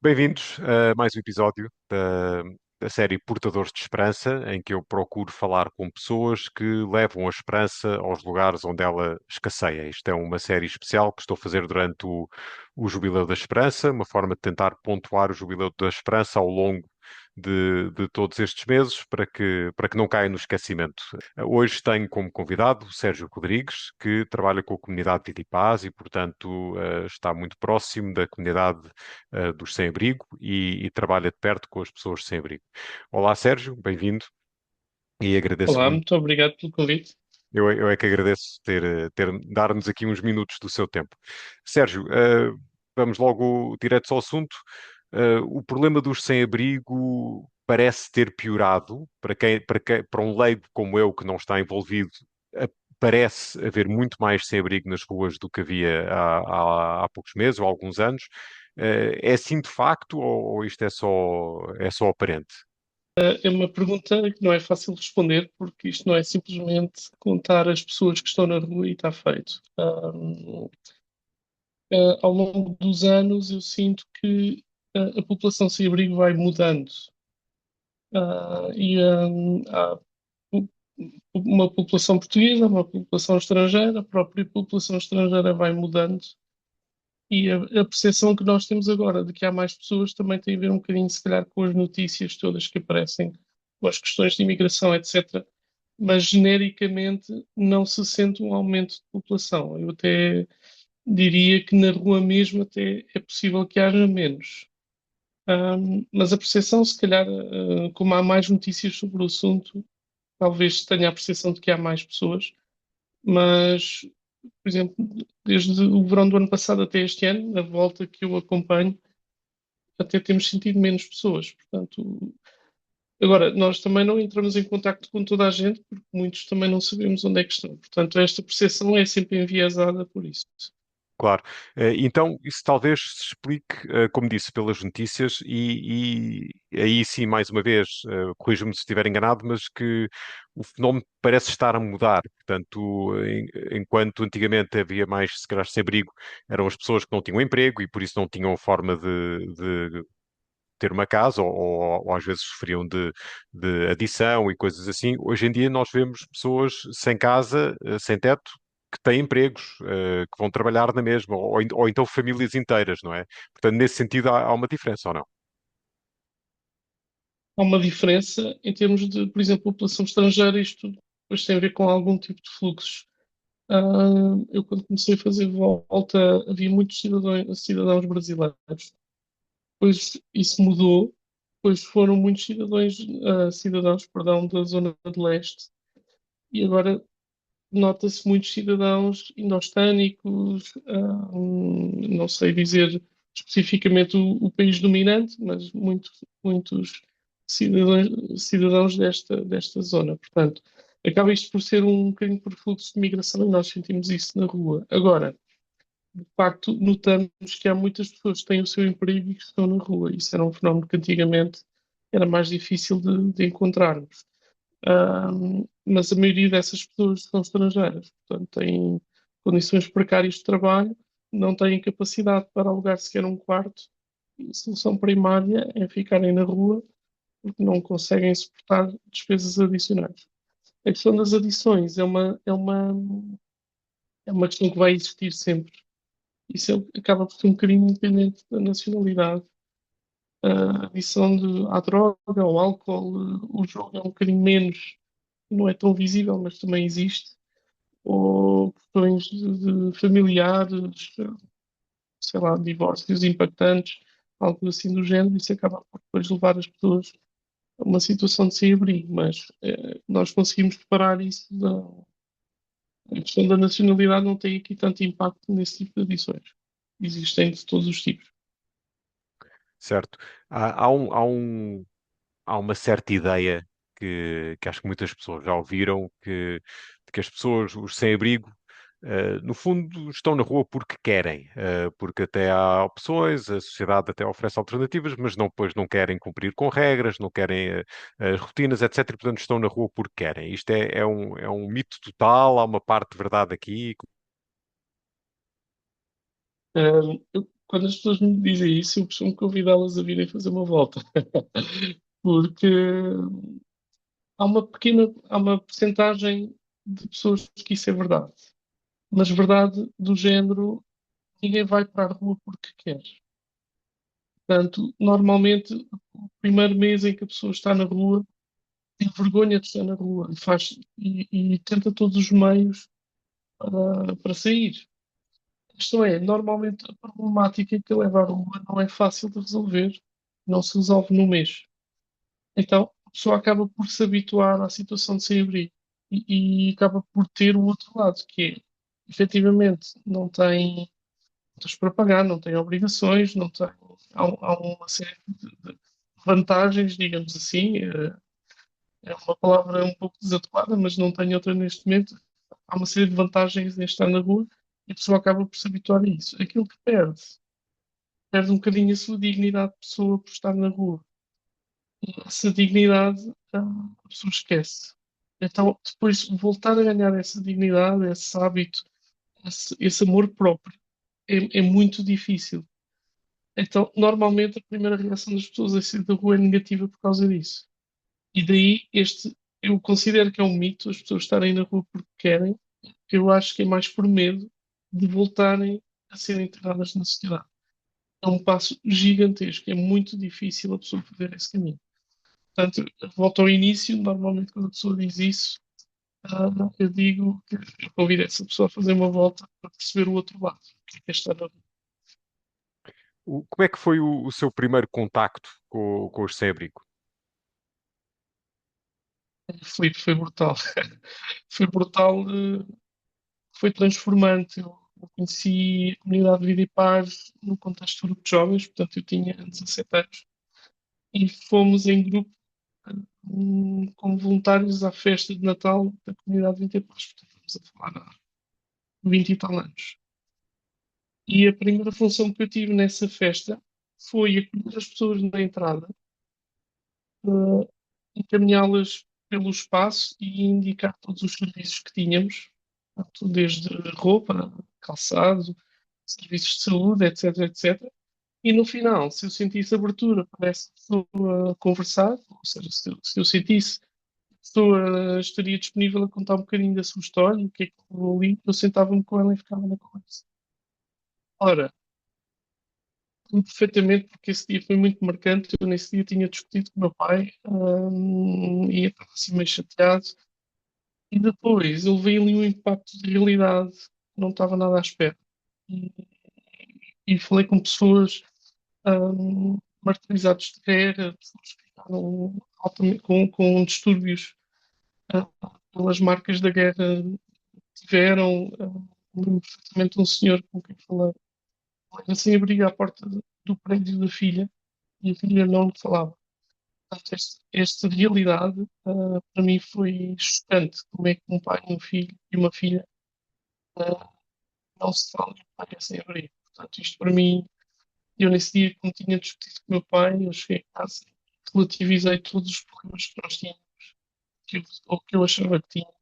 Bem-vindos a mais um episódio da série Portadores de Esperança, em que eu procuro falar com pessoas que levam a esperança aos lugares onde ela escasseia. Isto é uma série especial que estou a fazer durante o Jubileu da Esperança, uma forma de tentar pontuar o Jubileu da Esperança ao longo de todos estes meses para que não caia no esquecimento. Hoje tenho como convidado o Sérgio Rodrigues, que trabalha com a comunidade de Titipás e, portanto, está muito próximo da comunidade dos sem-abrigo e trabalha de perto com as pessoas sem abrigo. Olá, Sérgio, bem-vindo e agradeço Olá, muito. muito obrigado pelo convite. Eu é que agradeço dar-nos aqui uns minutos do seu tempo. Sérgio, vamos logo direto ao assunto. O problema dos sem-abrigo parece ter piorado. Para um leigo como eu, que não está envolvido, eh, parece haver muito mais sem-abrigo nas ruas do que havia há poucos meses ou há alguns anos. É assim de facto ou isto é só aparente? É uma pergunta que não é fácil de responder, porque isto não é simplesmente contar as pessoas que estão na rua e está feito. Ao longo dos anos, eu sinto que a população sem abrigo vai mudando. Há uma população portuguesa, uma população estrangeira, a própria população estrangeira vai mudando. E a percepção que nós temos agora de que há mais pessoas também tem a ver um bocadinho, se calhar, com as notícias todas que aparecem, com as questões de imigração, etc. Mas genericamente não se sente um aumento de população. Eu até diria que na rua mesmo até é possível que haja menos. Mas a percepção, se calhar, como há mais notícias sobre o assunto, talvez se tenha a percepção de que há mais pessoas, mas por exemplo, desde o verão do ano passado até este ano, na volta que eu acompanho, até temos sentido menos pessoas. Portanto, agora, nós também não entramos em contacto com toda a gente, porque muitos também não sabemos onde é que estão. Portanto, esta percepção é sempre enviesada por isso. Claro. Então, isso talvez se explique, como disse, pelas notícias, e aí sim, mais uma vez, corrija-me se estiver enganado, mas que o fenómeno parece estar a mudar. Portanto, enquanto antigamente havia mais, se calhar, sem-abrigo, eram as pessoas que não tinham emprego e por isso não tinham forma de ter uma casa, ou às vezes sofriam de adição e coisas assim. Hoje em dia nós vemos pessoas sem casa, sem teto, que têm empregos, que vão trabalhar na mesma, ou então famílias inteiras, não é? Portanto, nesse sentido há uma diferença, ou não? Há uma diferença em termos de, por exemplo, população estrangeira, isto depois tem a ver com algum tipo de fluxos. Eu, quando comecei a fazer volta, havia muitos cidadãos brasileiros. Depois isso mudou, depois foram muitos cidadãos, perdão, da zona de leste, e agora nota-se muitos cidadãos indostânicos, não sei dizer especificamente o país dominante, mas muitos cidadãos desta zona. Portanto, acaba isto por ser um bocadinho por fluxo de migração e nós sentimos isso na rua. Agora, de facto, notamos que há muitas pessoas que têm o seu emprego e que estão na rua. Isso era um fenómeno que antigamente era mais difícil de encontrarmos. Mas a maioria dessas pessoas são estrangeiras, portanto, têm condições precárias de trabalho, não têm capacidade para alugar sequer um quarto. E a solução primária é ficarem na rua porque não conseguem suportar despesas adicionais. A questão das adições é uma questão que vai existir sempre. Isso acaba por ser um bocadinho independente da nacionalidade. A adição à droga, ao álcool, o jogo é um bocadinho menos, não é tão visível, mas também existe. Ou questões de familiares, sei lá, divórcios impactantes, algo assim do género, isso acaba por depois levar as pessoas a uma situação de sem-abrigo, mas nós conseguimos separar isso a questão da nacionalidade não tem aqui tanto impacto nesse tipo de adições. Existem de todos os tipos. Certo. Há uma certa ideia que acho que muitas pessoas já ouviram, de que as pessoas, os sem-abrigo, no fundo, estão na rua porque querem, porque até há opções, a sociedade até oferece alternativas, mas não, depois não querem cumprir com regras, não querem as rotinas, etc. E, portanto, estão na rua porque querem. Isto é um mito total, há uma parte de verdade aqui. Quando quando as pessoas me dizem isso, eu costumo convidá-las a virem fazer uma volta. Porque há uma percentagem de pessoas que isso é verdade. Mas verdade do género, ninguém vai para a rua porque quer. Portanto, normalmente, o primeiro mês em que a pessoa está na rua, tem vergonha de estar na rua e tenta todos os meios para sair. Isto é, normalmente a problemática que leva à rua não é fácil de resolver, não se resolve num mês. Então, a pessoa acaba por se habituar à situação de sem-abrigo e acaba por ter o outro lado, que é, efetivamente, não tem contas para pagar, não tem obrigações, não tem, há uma série de vantagens, digamos assim. É uma palavra um pouco desadequada, mas não tenho outra neste momento. Há uma série de vantagens em estar na rua e a pessoa acaba por se habituar a isso. Aquilo que perde um bocadinho a sua dignidade de pessoa por estar na rua. E essa dignidade, a pessoa esquece. Então, depois voltar a ganhar essa dignidade, esse hábito, esse amor próprio, é muito difícil. Então, normalmente, a primeira reação das pessoas a sair da rua é negativa por causa disso. E daí, eu considero que é um mito as pessoas estarem na rua porque querem. Eu acho que é mais por medo de voltarem a serem integradas na sociedade. É um passo gigantesco, é muito difícil a pessoa fazer esse caminho. Portanto, volto ao início, normalmente quando a pessoa diz isso, eu digo que eu convido essa pessoa a fazer uma volta para perceber o outro lado, o que é estar na rua. Como é que foi o seu primeiro contacto com o sem-abrigo? Foi brutal. Foi brutal, foi transformante. Eu conheci a comunidade de Vida e Paz no contexto de grupo de jovens, portanto eu tinha 17 anos, e fomos em grupo como voluntários à festa de Natal da comunidade de Vida e Paz, portanto estamos a falar há 20 e tal anos. E a primeira função que eu tive nessa festa foi acolher as pessoas na entrada, eh, encaminhá-las pelo espaço e indicar todos os serviços que tínhamos, portanto, desde roupa, calçado, serviços de saúde, etc, etc. E no final, se eu sentisse abertura para essa pessoa conversar, ou seja, se eu sentisse que a pessoa estaria disponível a contar um bocadinho da sua história, o que é que levou ali, eu sentava-me com ela e ficava na conversa. Ora, lembro perfeitamente porque esse dia foi muito marcante. Eu nesse dia tinha discutido com o meu pai, e eu estava assim meio chateado. E depois ele veio ali um impacto de realidade que não estava nada à espera. E, e falei com pessoas martirizados de guerra, pessoas que ficaram com distúrbios ah, pelas marcas da guerra que tiveram. Lembro perfeitamente de um senhor com quem falei. Era sem abrigo à porta do prédio da filha e a filha não lhe falava. Portanto, esta realidade, para mim foi chocante. Como é que um pai, um filho e uma filha ah, não se falam e o pai é sem abrigo. Portanto, isto para mim, eu nesse dia, como tinha discutido com o meu pai, eu cheguei a casa e relativizei todos os problemas que nós tínhamos, ou que eu achava que tinha.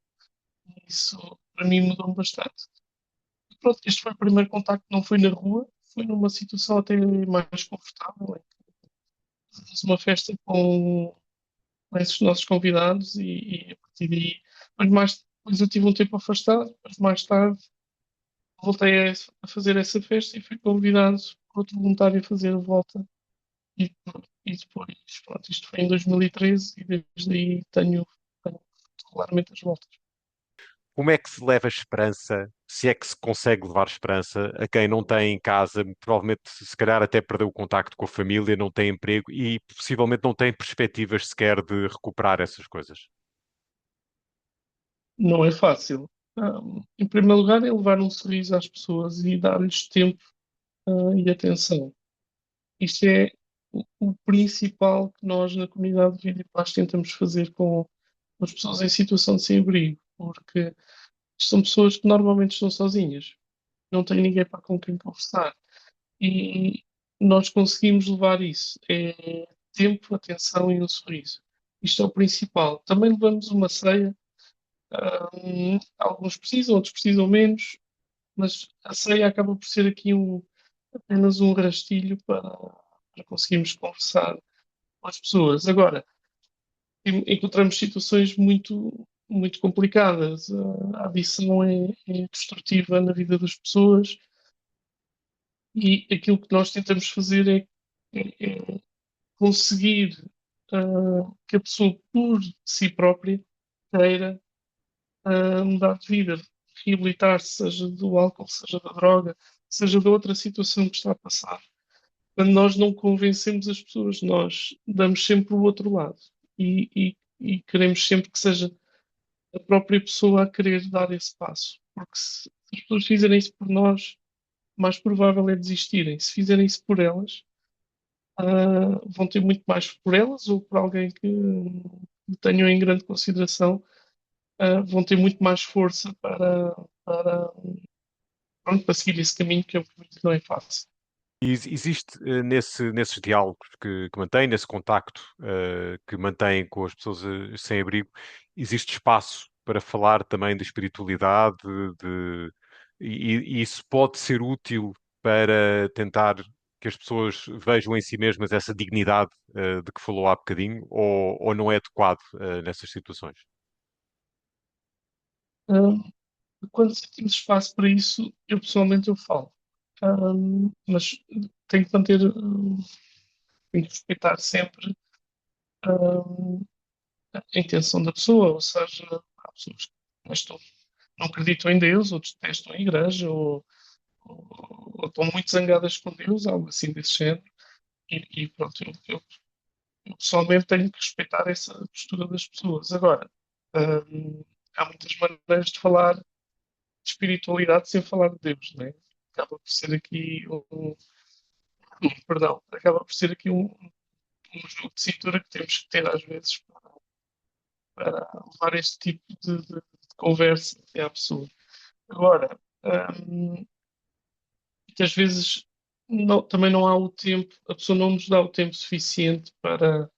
E isso, para mim, mudou-me bastante. E pronto, este foi o primeiro contacto, não foi na rua, foi numa situação até mais confortável, em que fizemos uma festa com esses nossos convidados e a partir daí, depois eu tive um tempo afastado, mas mais tarde voltei a fazer essa festa e fui convidado por outro voluntário a fazer a volta. E, e depois, pronto, isto foi em 2013 e desde aí tenho regularmente as voltas. Como é que se leva esperança, se é que se consegue levar esperança a quem não tem em casa, provavelmente se calhar até perdeu o contacto com a família, não tem emprego e possivelmente não tem perspectivas sequer de recuperar essas coisas? Não é fácil. Em primeiro lugar, é levar um sorriso às pessoas e dar-lhes tempo, e atenção. Isto é o principal que nós na comunidade de Vida e Paz tentamos fazer com as pessoas em situação de sem-abrigo, porque são pessoas que normalmente estão sozinhas, não têm ninguém para com quem conversar. E nós conseguimos levar isso. É tempo, atenção e um sorriso. Isto é o principal. Também levamos uma ceia. Alguns precisam, outros precisam menos, mas a ceia acaba por ser aqui apenas um rastilho para conseguirmos conversar com as pessoas. Agora, encontramos situações muito complicadas. A adição é destrutiva na vida das pessoas e aquilo que nós tentamos fazer é conseguir que a pessoa, por si própria, queira mudar de vida, reabilitar-se, seja do álcool, seja da droga, seja de outra situação que está a passar. Quando nós não convencemos as pessoas, nós damos sempre o outro lado e queremos sempre que seja a própria pessoa a querer dar esse passo. Porque se as pessoas fizerem isso por nós, mais provável é desistirem. Se fizerem isso por elas, vão ter muito mais por elas ou por alguém que tenham em grande consideração, vão ter muito mais força para seguir esse caminho que é um caminho que não é fácil. E existe nesses diálogos que mantém, nesse contacto que mantém com as pessoas sem abrigo, existe espaço para falar também de espiritualidade, e isso pode ser útil para tentar que as pessoas vejam em si mesmas essa dignidade de que falou há bocadinho, ou não é adequado nessas situações? Uh, Quando sentimos espaço para isso, eu pessoalmente eu falo. Mas tenho que manter, tenho que respeitar sempre um, a intenção da pessoa, ou seja, há pessoas que não acreditam em Deus, outros detestam a igreja, ou estão muito zangadas com Deus, algo assim desse género. E pronto, eu pessoalmente tenho que respeitar essa postura das pessoas. Agora, há muitas maneiras de falar de espiritualidade sem falar de Deus, né? Acaba por ser aqui perdão, acaba por ser aqui um jogo de cintura que temos que ter às vezes para levar este tipo de conversa até à pessoa. Agora, muitas vezes também não há o tempo, a pessoa não nos dá o tempo suficiente para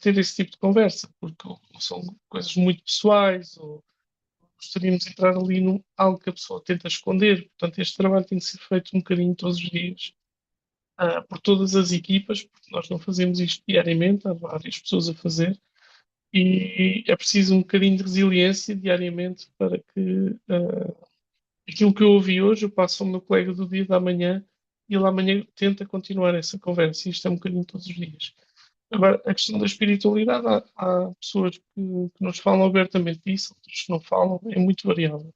ter esse tipo de conversa, porque ou são coisas muito pessoais, ou gostaríamos de entrar ali num algo que a pessoa tenta esconder. Portanto, este trabalho tem que ser feito um bocadinho todos os dias, por todas as equipas, porque nós não fazemos isto diariamente, há várias pessoas a fazer, e é preciso um bocadinho de resiliência diariamente para que aquilo que eu ouvi hoje eu passo ao meu colega do dia da manhã e ele amanhã tenta continuar essa conversa. E isto é um bocadinho todos os dias. Agora, a questão da espiritualidade, há pessoas que nos falam abertamente disso, outras que não falam, é muito variável.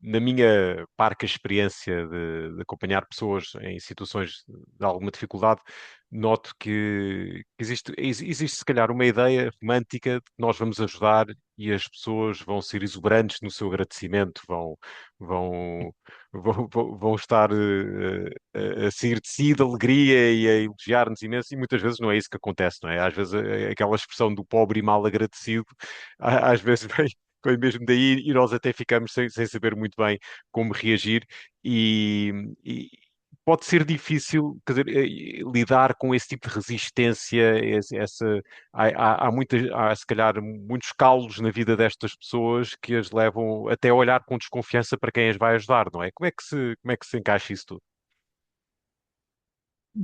Na minha parca experiência de acompanhar pessoas em situações de alguma dificuldade, noto que existe se calhar uma ideia romântica de que nós vamos ajudar e as pessoas vão ser exuberantes no seu agradecimento, vão, vão estar a sair de si de alegria e a elogiar-nos imenso, e muitas vezes não é isso que acontece, não é? Às vezes aquela expressão do pobre e mal agradecido, às vezes vem mesmo daí, e nós até ficamos sem saber muito bem como reagir, e, e pode ser difícil, quer dizer, lidar com esse tipo de resistência, há se calhar muitos calos na vida destas pessoas que as levam até a olhar com desconfiança para quem as vai ajudar, não é? Como é que se encaixa isso tudo?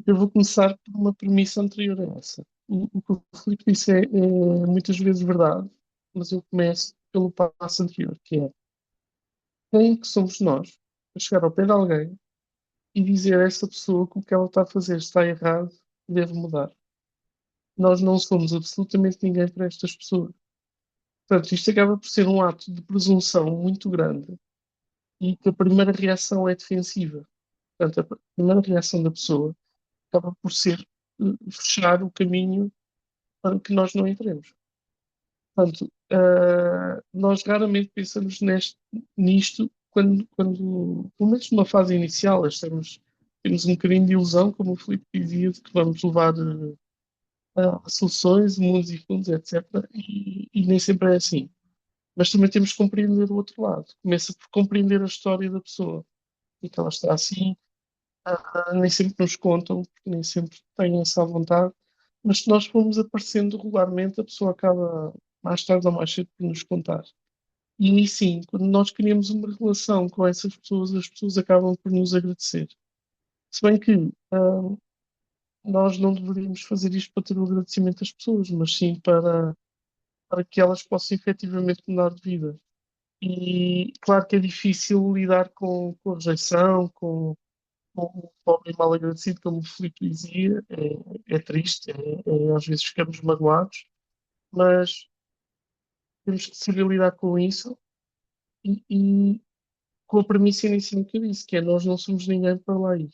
Eu vou começar por uma premissa anterior a essa. O que o Filipe disse é muitas vezes verdade, mas eu começo pelo passo anterior, que é quem que somos nós a chegar ao pé de alguém e dizer a essa pessoa que o que ela está a fazer está errado e deve mudar. Nós não somos absolutamente ninguém para estas pessoas. Portanto, isto acaba por ser um ato de presunção muito grande e que a primeira reação é defensiva. Portanto, a primeira reação da pessoa acaba por ser fechar o caminho para que nós não entremos. Portanto, nós raramente pensamos nisto quando, pelo menos numa fase inicial, temos um bocadinho de ilusão, como o Filipe dizia, de que vamos levar soluções, mundos e fundos, etc. E nem sempre é assim. Mas também temos que compreender o outro lado. Começa por compreender a história da pessoa. E que ela está assim, nem sempre nos contam, porque nem sempre têm essa vontade. Mas se nós formos aparecendo regularmente, a pessoa acaba mais tarde ou mais cedo por nos contar. E aí sim, quando nós criamos uma relação com essas pessoas, as pessoas acabam por nos agradecer. Se bem que nós não deveríamos fazer isto para ter o agradecimento das pessoas, mas sim para que elas possam efetivamente mudar de vida. E claro que é difícil lidar com a rejeição, com o pobre e mal agradecido, como o Filipe dizia, é triste, às vezes ficamos magoados, mas temos que saber lidar com isso e com a premissa inicial que eu disse, que é nós não somos ninguém para lá ir.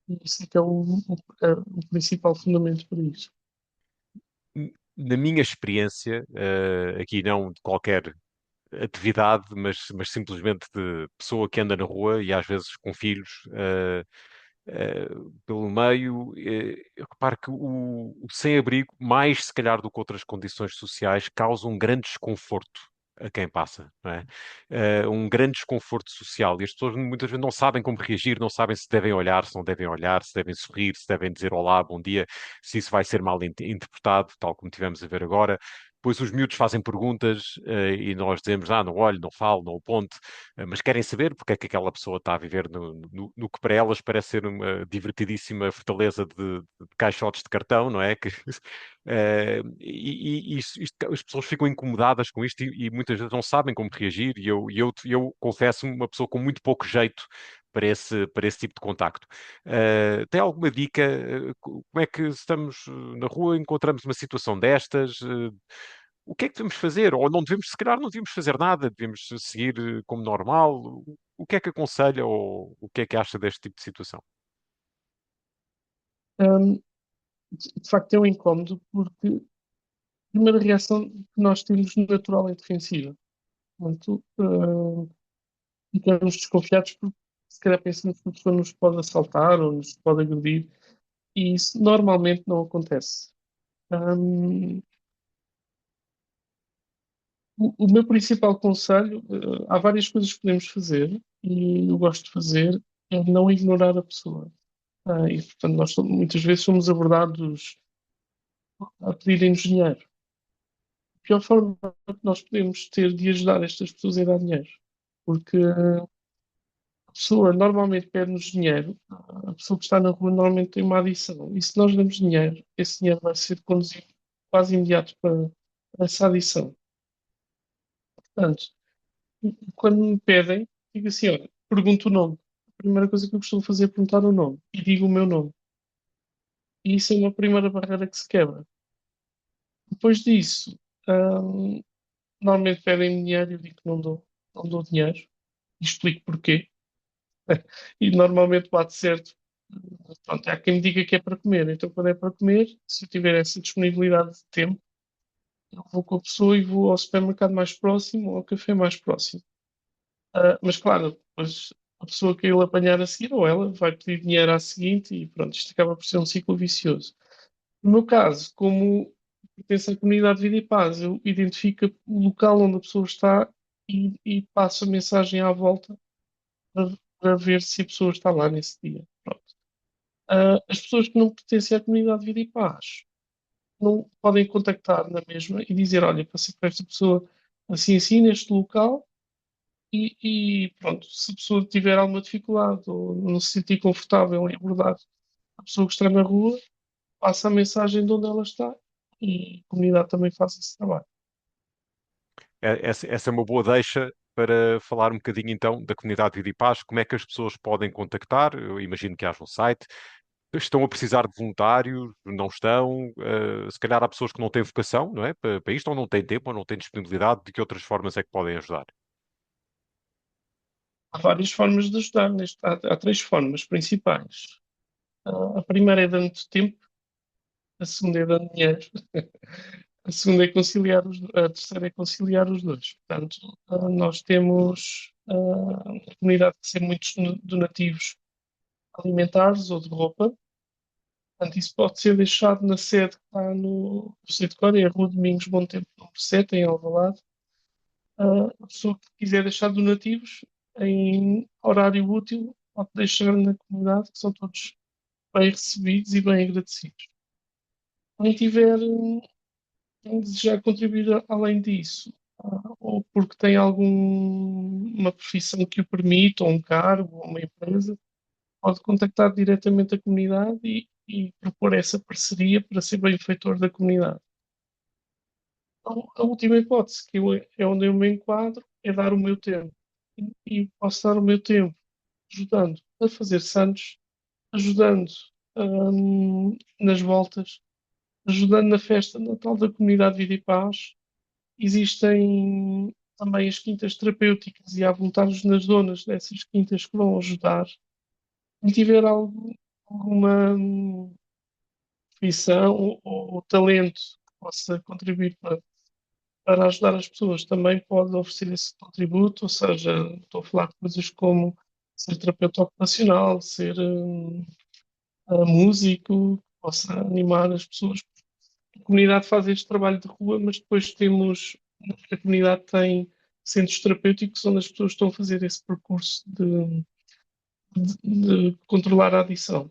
E isso é que é o principal fundamento para isso. Na minha experiência, aqui não de qualquer atividade, mas simplesmente de pessoa que anda na rua e às vezes com filhos pelo meio, eu reparo que o sem-abrigo, mais se calhar do que outras condições sociais, causa um grande desconforto a quem passa, não é? Um grande desconforto social e as pessoas muitas vezes não sabem como reagir, não sabem se devem olhar, se não devem olhar, se devem sorrir, se devem dizer olá, bom dia, se isso vai ser mal interpretado, tal como tivemos a ver agora. Depois os miúdos fazem perguntas e nós dizemos, não olho, não falo, não aponto, mas querem saber porque é que aquela pessoa está a viver no que para elas parece ser uma divertidíssima fortaleza de caixotes de cartão, não é? As pessoas ficam incomodadas com isto e muitas vezes não sabem como reagir e eu confesso-me uma pessoa com muito pouco jeito para esse tipo de contacto. Tem alguma dica? Como é que estamos na rua, encontramos uma situação destas? O que é que devemos fazer? Ou não devemos, se calhar não devíamos fazer nada, devemos seguir como normal. O que é que aconselha ou o que é que acha deste tipo de situação? Hum, de facto, é um incómodo porque a primeira reação que nós temos natural é defensiva. Portanto, ficamos desconfiados porque se calhar pensamos que a pessoa nos pode assaltar ou nos pode agredir e isso normalmente não acontece. Hum, o meu principal conselho, há várias coisas que podemos fazer e eu gosto de fazer, é não ignorar a pessoa. E, portanto, muitas vezes somos abordados a pedirem-nos dinheiro. A pior forma que nós podemos ter de ajudar estas pessoas é dar dinheiro. Porque a pessoa normalmente pede-nos dinheiro, a pessoa que está na rua normalmente tem uma adição. E se nós damos dinheiro, esse dinheiro vai ser conduzido quase imediato para essa adição. Portanto, quando me pedem, digo assim, olha, pergunto o nome. A primeira coisa que eu costumo fazer é perguntar o nome. E digo o meu nome. E isso é uma primeira barreira que se quebra. Depois disso, hum, normalmente pedem dinheiro e eu digo que não dou dinheiro. E explico porquê. E normalmente bate certo. Pronto, há quem me diga que é para comer. Então, quando é para comer, se eu tiver essa disponibilidade de tempo, eu vou com a pessoa e vou ao supermercado mais próximo ou ao café mais próximo. Mas claro, depois a pessoa que ele apanhar a seguir, ou ela, vai pedir dinheiro à seguinte e pronto, isto acaba por ser um ciclo vicioso. No meu caso, como pertence à comunidade Vida e Paz, eu identifico o local onde a pessoa está e passo a mensagem à volta para ver se a pessoa está lá nesse dia. Pronto. As pessoas que não pertencem à comunidade Vida e Paz não podem contactar na mesma e dizer, olha, passei por esta pessoa assim, assim, neste local, e pronto, se a pessoa tiver alguma dificuldade ou não se sentir confortável em abordar a pessoa que está na rua, passa a mensagem de onde ela está e a comunidade também faz esse trabalho. Essa é uma boa deixa para falar um bocadinho então da comunidade Vida e Paz. Como é que as pessoas podem contactar? Eu imagino que haja um site. Estão a precisar de voluntários? Não estão? Se calhar há pessoas que não têm vocação, não é? Para isto, ou não têm tempo, ou não têm disponibilidade. De que outras formas é que podem ajudar? Há várias formas de ajudar. Há três formas principais. A primeira é dando tempo, a segunda é dando dinheiro, a segunda é conciliar a terceira é conciliar os dois. Portanto, nós temos a comunidade que recebe muitos donativos alimentares ou de roupa. Portanto, isso pode ser deixado na sede que está no Conselho de Cora, é a Rua Domingos Bom Tempo, número 7, em Alvalade. A pessoa que quiser deixar donativos em horário útil pode deixar na comunidade, que são todos bem recebidos e bem agradecidos. Quem tiver, quem desejar contribuir além disso, ou porque tem alguma profissão que o permita, ou um cargo, ou uma empresa, pode contactar diretamente a comunidade e propor essa parceria para ser benfeitor da comunidade. Então, a última hipótese, é onde eu me enquadro, é dar o meu tempo. E posso dar o meu tempo ajudando a fazer santos, ajudando nas voltas, ajudando na festa de Natal da comunidade Vida e Paz. Existem também as quintas terapêuticas e há voluntários nas zonas dessas quintas que vão ajudar. Se tiver alguma profissão ou talento que possa contribuir para ajudar as pessoas, também pode oferecer esse contributo, ou seja, estou a falar de coisas como ser terapeuta ocupacional, ser músico, que possa animar as pessoas. A comunidade faz este trabalho de rua, mas depois a comunidade tem centros terapêuticos onde as pessoas estão a fazer esse percurso de controlar a adição.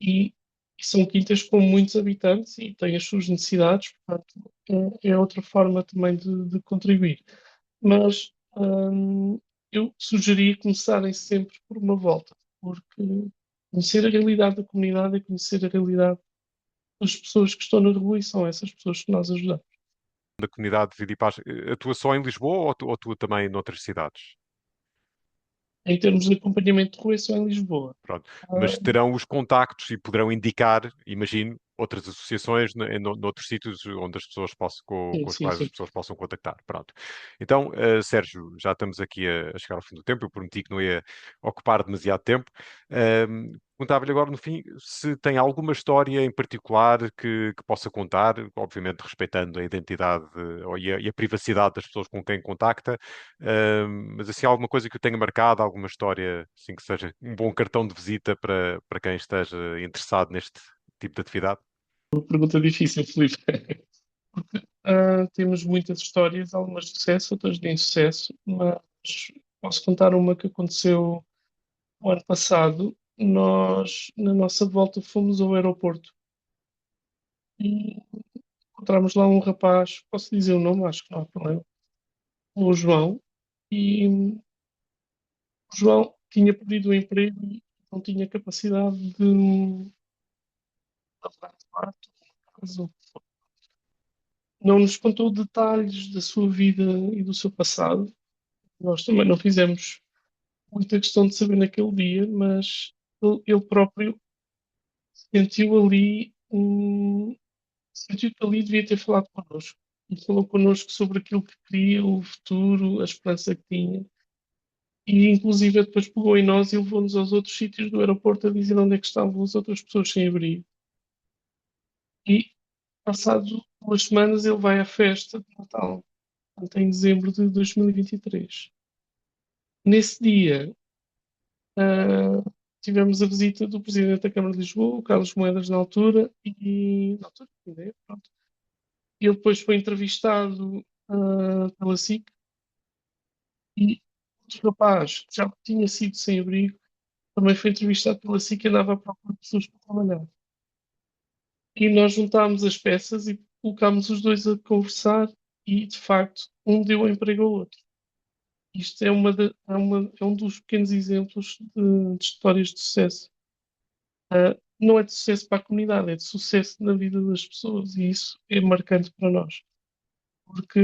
E, e são quintas com muitos habitantes e têm as suas necessidades, portanto, é outra forma também de contribuir. Mas eu sugeria começarem sempre por uma volta, porque conhecer a realidade da comunidade é conhecer a realidade das pessoas que estão na rua e são essas pessoas que nós ajudamos. Da comunidade de Vida e Paz, atua só em Lisboa ou atua também noutras cidades? Em termos de acompanhamento de rua, é só em Lisboa. Pronto. Ah, Mas terão os contactos e poderão indicar, imagino, outras associações noutros sítios onde as pessoas possam, com sim, os sim, quais as sim. pessoas possam contactar. Pronto. Então, Sérgio, já estamos aqui a chegar ao fim do tempo. Eu prometi que não ia ocupar demasiado tempo. Perguntava-lhe agora, no fim, se tem alguma história em particular que possa contar, obviamente respeitando a identidade e a privacidade das pessoas com quem contacta, mas assim, alguma coisa que o tenha marcado, alguma história assim que seja um bom cartão de visita para quem esteja interessado neste tipo de atividade? Pergunta difícil, Felipe. Temos muitas histórias, algumas de sucesso, outras de insucesso, mas posso contar uma que aconteceu o ano passado. Nós, na nossa volta, fomos ao aeroporto e encontramos lá um rapaz, posso dizer o nome, acho que não há problema, o João, e o João tinha perdido o emprego e não tinha capacidade de alugar de quarto, casa. Não nos contou detalhes da sua vida e do seu passado. Nós também não fizemos muita questão de saber naquele dia, mas ele próprio sentiu ali, sentiu que ali devia ter falado connosco. E falou connosco sobre aquilo que queria, o futuro, a esperança que tinha. E inclusive depois pegou em nós e levou-nos aos outros sítios do aeroporto a dizer onde é que estavam as outras pessoas sem abrigo. E passado 2 semanas ele vai à festa de Natal, portanto, em dezembro de 2023. Nesse dia, ah, tivemos a visita do Presidente da Câmara de Lisboa, o Carlos Moedas, na altura, ainda é, pronto. Ele depois foi entrevistado pela SIC e outro rapaz, que já tinha sido sem abrigo, também foi entrevistado pela SIC e andava à procura de pessoas para trabalhar. E nós juntámos as peças e colocámos os dois a conversar e, de facto, um deu emprego ao outro. Isto é um dos pequenos exemplos de histórias de sucesso. Não é de sucesso para a comunidade, é de sucesso na vida das pessoas e isso é marcante para nós, porque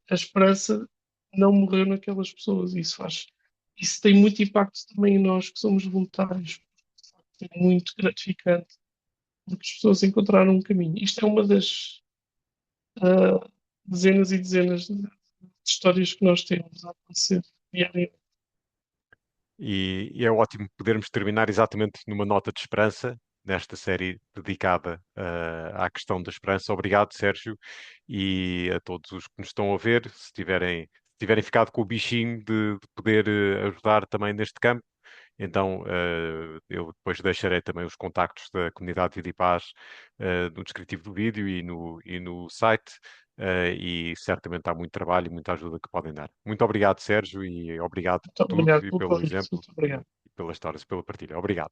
a esperança não morreu naquelas pessoas e isso tem muito impacto também em nós que somos voluntários, é muito gratificante porque as pessoas encontraram um caminho. Isto é uma das dezenas e dezenas de histórias que nós temos a acontecer diariamente. E é ótimo podermos terminar exatamente numa nota de esperança, nesta série dedicada à questão da esperança. Obrigado, Sérgio, e a todos os que nos estão a ver, se tiverem ficado com o bichinho de poder ajudar também neste campo. Então, eu depois deixarei também os contactos da comunidade Vida e Paz no descritivo do vídeo e no site. E certamente há muito trabalho e muita ajuda que podem dar. Muito obrigado, Sérgio, e obrigado por Muito tudo obrigado e pelo pelo convite. exemplo Muito e obrigado. pelas histórias, pela partilha. Obrigado.